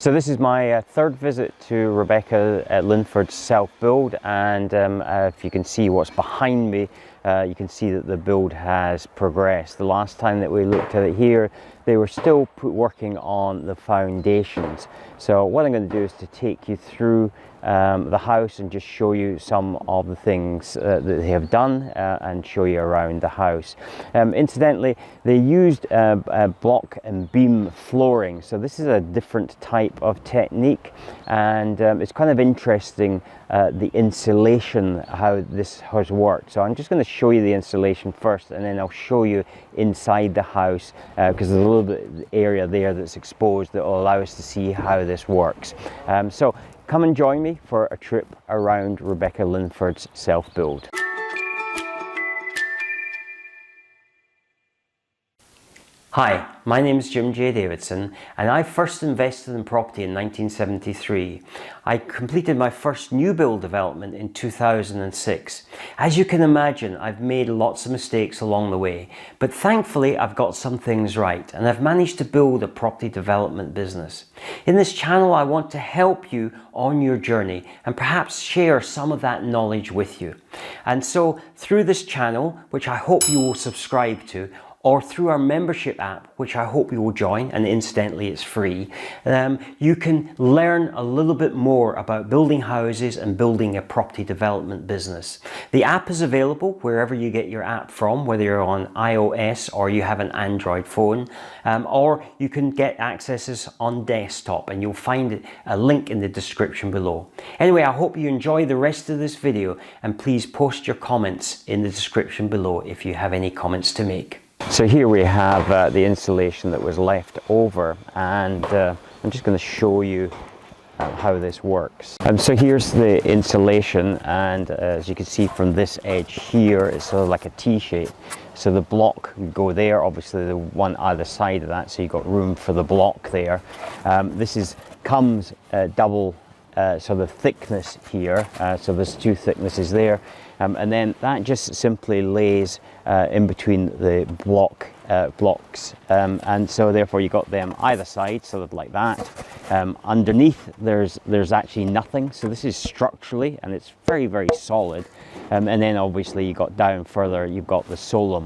So this is my third visit to Rebecca at Linford's self-build, and if you can see what's behind me, you can see that the build has progressed. The last time that we looked at it here, they were still working on the foundations. So what I'm going to do is to take you through the house and just show you some of the things that they have done and show you around the house. Incidentally, they used block and beam flooring, so this is a different type of technique, and it's kind of interesting the insulation, how this has worked. So I'm just going to show you the insulation first, and then I'll show you inside the house because there's a little bit of area there that's exposed that will allow us to see how this works. So come and join me for a trip around Rebecca Linford's self-build. Hi, my name is Jim J. Davidson, and I first invested in property in 1973. I completed my first new build development in 2006. As you can imagine, I've made lots of mistakes along the way, but thankfully I've got some things right, and I've managed to build a property development business. In this channel, I want to help you on your journey and perhaps share some of that knowledge with you. And so through this channel, which I hope you will subscribe to, or through our membership app, which I hope you will join, and incidentally it's free, you can learn a little bit more about building houses and building a property development business. The app is available wherever you get your app from, whether you're on iOS or you have an Android phone, or you can get accesses on desktop, and you'll find a link in the description below. Anyway, I hope you enjoy the rest of this video, and please post your comments in the description below if you have any comments to make. So here we have the insulation that was left over, and I'm just going to show you how this works. So here's the insulation, and as you can see from this edge here, it's sort of like a T-shape. So the block would go there, obviously the one either side of that, so you've got room for the block there. This comes double sort of thickness here, so there's two thicknesses there, and then that just simply lays in between the blocks, and so therefore you got them either side, sort of like that. Underneath there's actually nothing, so this is structurally, and it's very, very solid. And then obviously you got down further, you've got the solum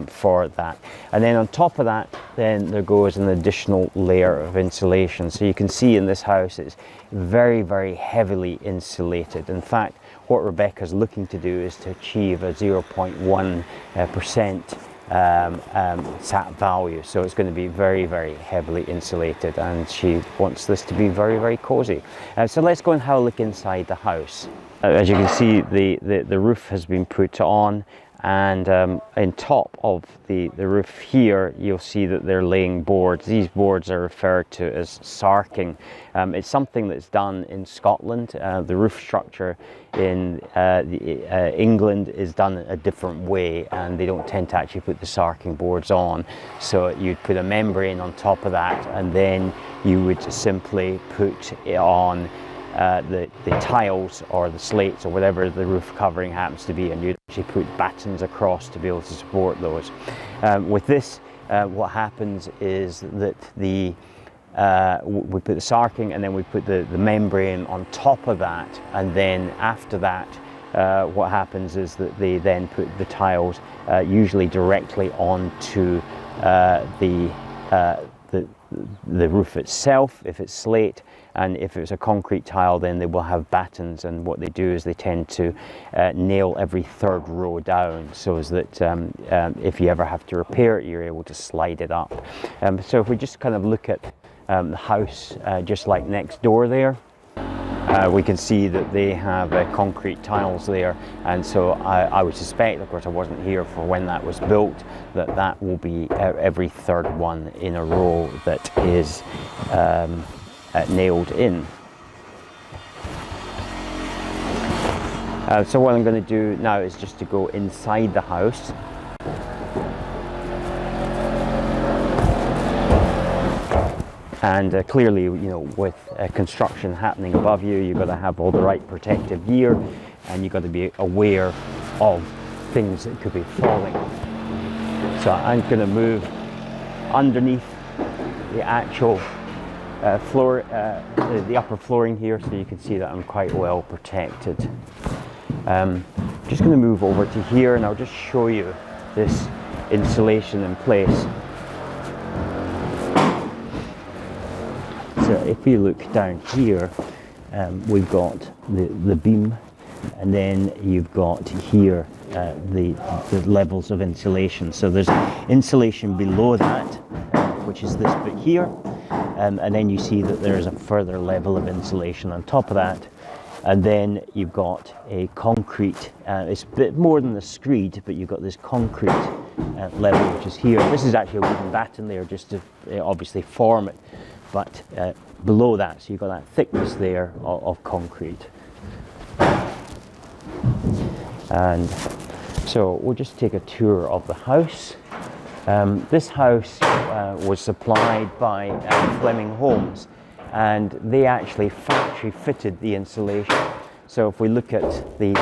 for that, and then on top of that then there goes an additional layer of insulation. So you can see in this house it's very, very heavily insulated. In fact, what Rebecca's looking to do is to achieve a 0.1% SAT value, so it's going to be very, very heavily insulated, and she wants this to be very, very cozy. So let's go and have a look inside the house. As you can see, the roof has been put on, and on top of the roof here you'll see that they're laying boards. These boards are referred to as sarking. It's something that's done in Scotland. The roof structure in England is done a different way, and they don't tend to actually put the sarking boards on. So you'd put a membrane on top of that, and then you would simply put it on the tiles or the slates or whatever the roof covering happens to be, and you actually put battens across to be able to support those. With this, what happens is that we put the sarking, and then we put the membrane on top of that, and then after that what happens is that they then put the tiles usually directly onto the roof itself if it's slate, and if it's a concrete tile then they will have battens, and what they do is they tend to nail every third row down, so as that if you ever have to repair it you're able to slide it up. So if we just kind of look at the house just like next door there, we can see that they have concrete tiles there, and so I would suspect, of course I wasn't here for when that was built, that will be every third one in a row that is nailed in. So what I'm going to do now is just to go inside the house. And clearly, you know, with construction happening above you, you've got to have all the right protective gear, and you've got to be aware of things that could be falling. So I'm going to move underneath the actual the upper flooring here, so you can see that I'm quite well protected. Just going to move over to here and I'll just show you this insulation in place. So if we look down here, we've got the beam, and then you've got here the levels of insulation. So there's insulation below that, which is this bit here, and then you see that there's a further level of insulation on top of that. And then you've got a concrete, it's a bit more than the screed, but you've got this concrete level, which is here. This is actually a wooden batten there just to obviously form it, but below that, so you've got that thickness there of concrete. And so we'll just take a tour of the house. This house was supplied by Fleming Homes, and they actually factory fitted the insulation. So if we look at the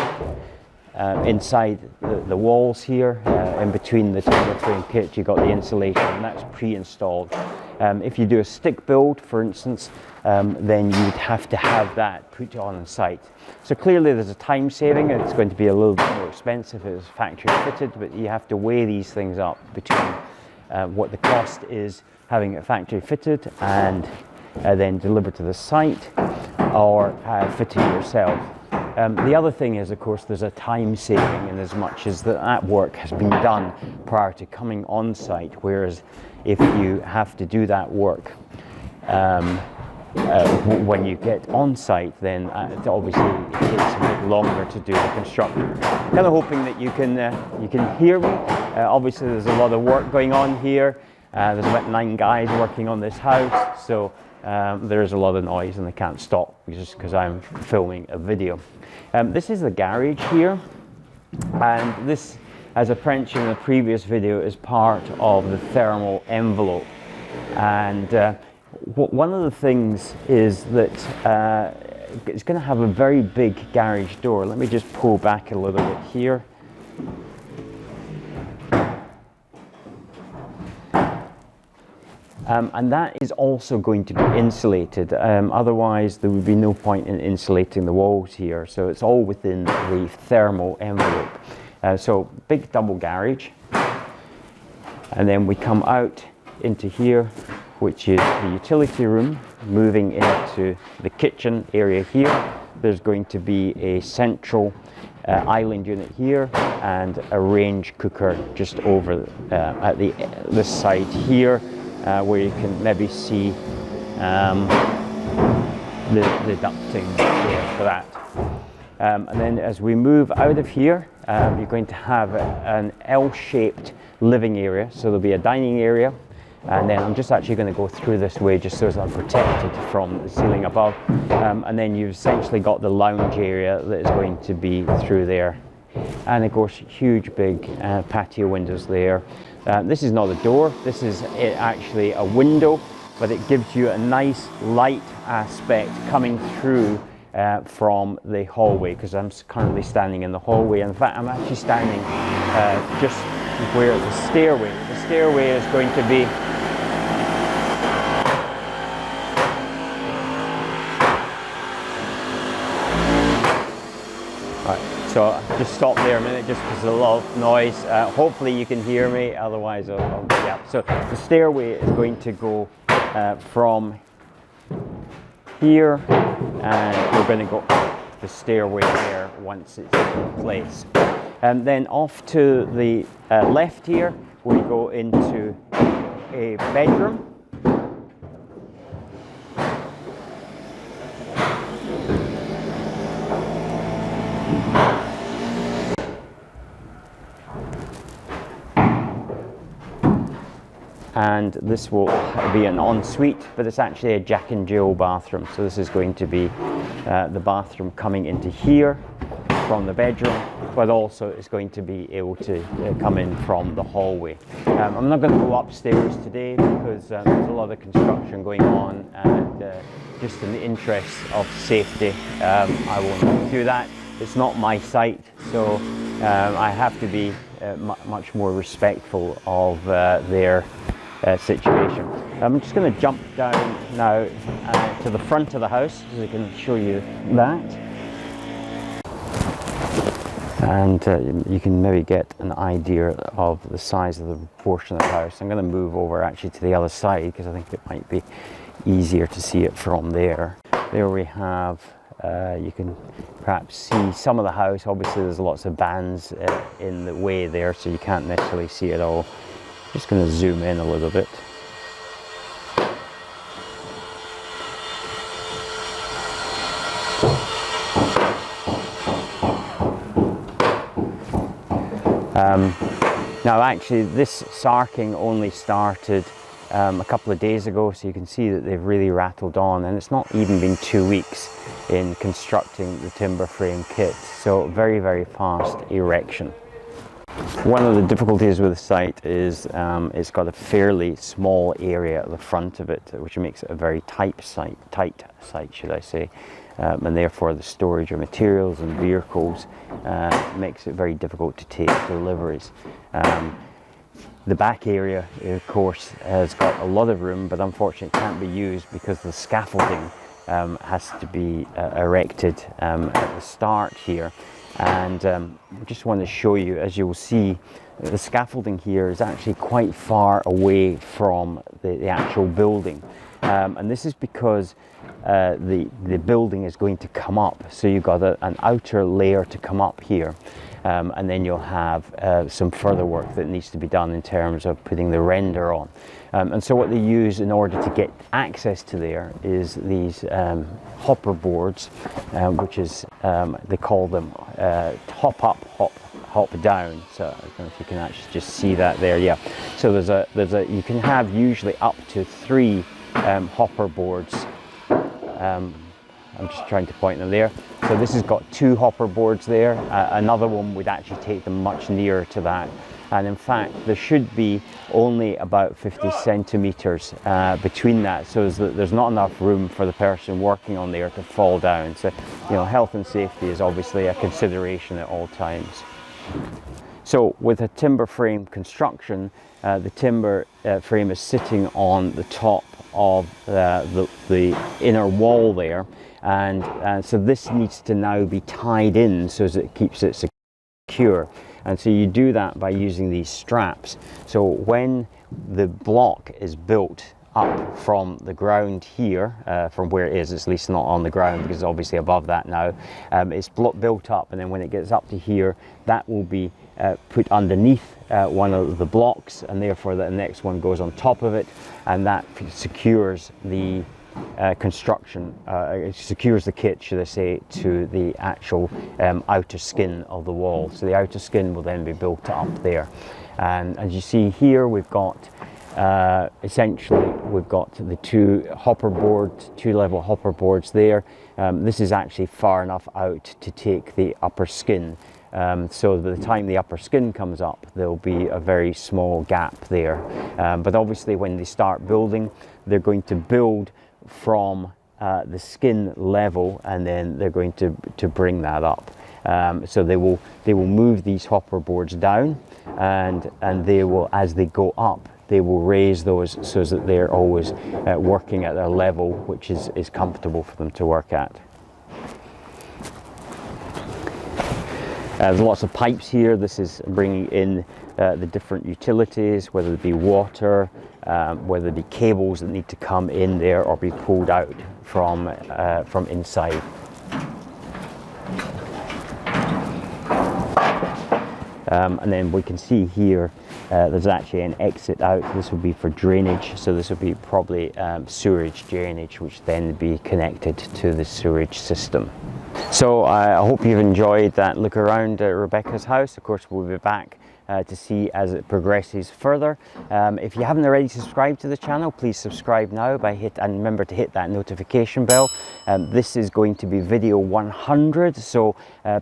inside the walls here, in between the timber frame kit, you've got the insulation, and that's pre-installed. If you do a stick build, for instance, then you would have to have that put on site. So clearly there's a time saving. It's going to be a little bit more expensive if it's factory fitted, but you have to weigh these things up between what the cost is having it factory fitted and then delivered to the site, or fit it yourself. The other thing is, of course, there's a time saving in as much as that work has been done prior to coming on site, whereas if you have to do that work when you get on site, then it obviously takes a bit longer to do the construction. I'm kind of hoping that you can hear me. Obviously there's a lot of work going on here. There's about 9 guys working on this house, so there is a lot of noise and I can't stop just because I'm filming a video. This is the garage here, and this, as I mentioned in the previous video, is part of the thermal envelope. And one of the things is that it's going to have a very big garage door. Let me just pull back a little bit here. And that is also going to be insulated, otherwise there would be no point in insulating the walls here. So it's all within the thermal envelope. So big double garage, and then we come out into here, which is the utility room, moving into the kitchen area here. There's going to be a central island unit here and a range cooker just over at this side here. Where you can maybe see the ducting there for that. And then as we move out of here, you're going to have an L-shaped living area. So there'll be a dining area, and then I'm just actually going to go through this way just so as I'm protected from the ceiling above. And then you've essentially got the lounge area that is going to be through there. And of course, huge big patio windows there. This is not a door, this is actually a window, but it gives you a nice light aspect coming through from the hallway, because I'm currently standing in the hallway. In fact, I'm actually standing just where the stairway is going to be. So just stop there a minute just because there's a lot of noise. Hopefully you can hear me, otherwise yeah. So the stairway is going to go from here, and we're going to go up the stairway there once it's in place. And then off to the left here, we go into a bedroom. And this will be an ensuite, but it's actually a Jack and Jill bathroom. So this is going to be the bathroom coming into here from the bedroom, but also it's going to be able to come in from the hallway. I'm not going to go upstairs today because there's a lot of construction going on, and just in the interest of safety, I won't do that. It's not my site, so I have to be much more respectful of their situation. I'm just going to jump down now to the front of the house so I can show you that. And you can maybe get an idea of the size of the proportion of the house. I'm going to move over actually to the other side because I think it might be easier to see it from there. There we have, you can perhaps see some of the house. Obviously there's lots of bands in the way there, so you can't necessarily see it all. Just going to zoom in a little bit. Now actually this sarking only started a couple of days ago, so you can see that they've really rattled on, and it's not even been 2 weeks in constructing the timber frame kit, so very, very fast erection. One of the difficulties with the site is it's got a fairly small area at the front of it, which makes it a very tight site should I say. And therefore the storage of materials and vehicles makes it very difficult to take deliveries. The back area, of course, has got a lot of room, but unfortunately can't be used because the scaffolding has to be erected at the start here. And I just want to show you, as you'll see, the scaffolding here is actually quite far away from the actual building. And this is because the building is going to come up, so you've got an outer layer to come up here, and then you'll have some further work that needs to be done in terms of putting the render on. And so what they use in order to get access to there is these hopper boards, which is, they call them hop up, hop down. So I don't know if you can actually just see that there. Yeah, so you can have usually up to 3 hopper boards. I'm just trying to point them there. So this has got 2 hopper boards there. Another one would actually take them much nearer to that. And in fact, there should be only about 50 centimeters between that, so that there's not enough room for the person working on there to fall down. So, you know, health and safety is obviously a consideration at all times. So with a timber frame construction, the timber frame is sitting on the top of the inner wall there, and so this needs to now be tied in so as it keeps it secure. And so you do that by using these straps. So when the block is built up from the ground here, from where it is, it's at least not on the ground because it's obviously above that now, it's built up, and then when it gets up to here, that will be put underneath one of the blocks, and therefore the next one goes on top of it, and that secures the construction, it secures the kit, should I say, to the actual outer skin of the wall. So the outer skin will then be built up there. And as you see here, we've got essentially we've got the 2 level hopper boards there. This is actually far enough out to take the upper skin. So by the time the upper skin comes up, there'll be a very small gap there. But obviously when they start building, they're going to build from the skin level, and then they're going to bring that up. So they will move these hopper boards down, and they will, as they go up, they will raise those so that they're always working at a level which is comfortable for them to work at. There's lots of pipes here. This is bringing in the different utilities, whether it be water, whether it be cables that need to come in there or be pulled out from inside. And then we can see here there's actually an exit out. This will be for drainage, so this will be probably sewerage drainage, which then be connected to the sewage system. So I hope you've enjoyed that look around Rebecca's house. Of course, we'll be back to see as it progresses further. If you haven't already subscribed to the channel, please subscribe now and remember to hit that notification bell. This is going to be video 100, so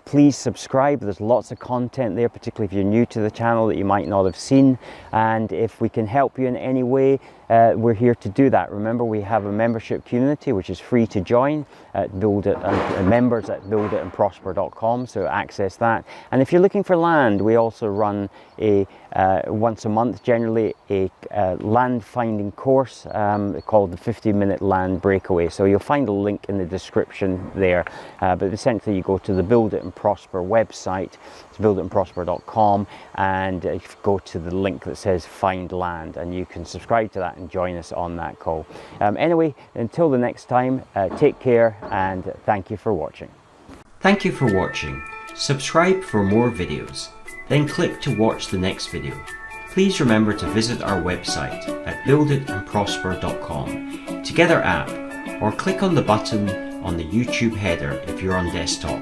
please subscribe. There's lots of content there, particularly if you're new to the channel, that you might not have seen. And if we can help you in any way, we're here to do that. Remember, we have a membership community which is free to join at members at builditandprosper.com, so access that. And if you're looking for land, we also run a once a month generally a land finding course called the 50-minute land breakaway. So you'll find a link in the description there, but essentially you go to the Build It and Prosper website, it's builditandprosper.com, and you go to the link that says find land, and you can subscribe to that and join us on that call. Anyway, until the next time, take care and thank you for watching. Thank you for watching. Subscribe for more videos, then click to watch the next video. Please remember to visit our website at builditandprosper.com to get our app, or click on the button on the YouTube header if you're on desktop.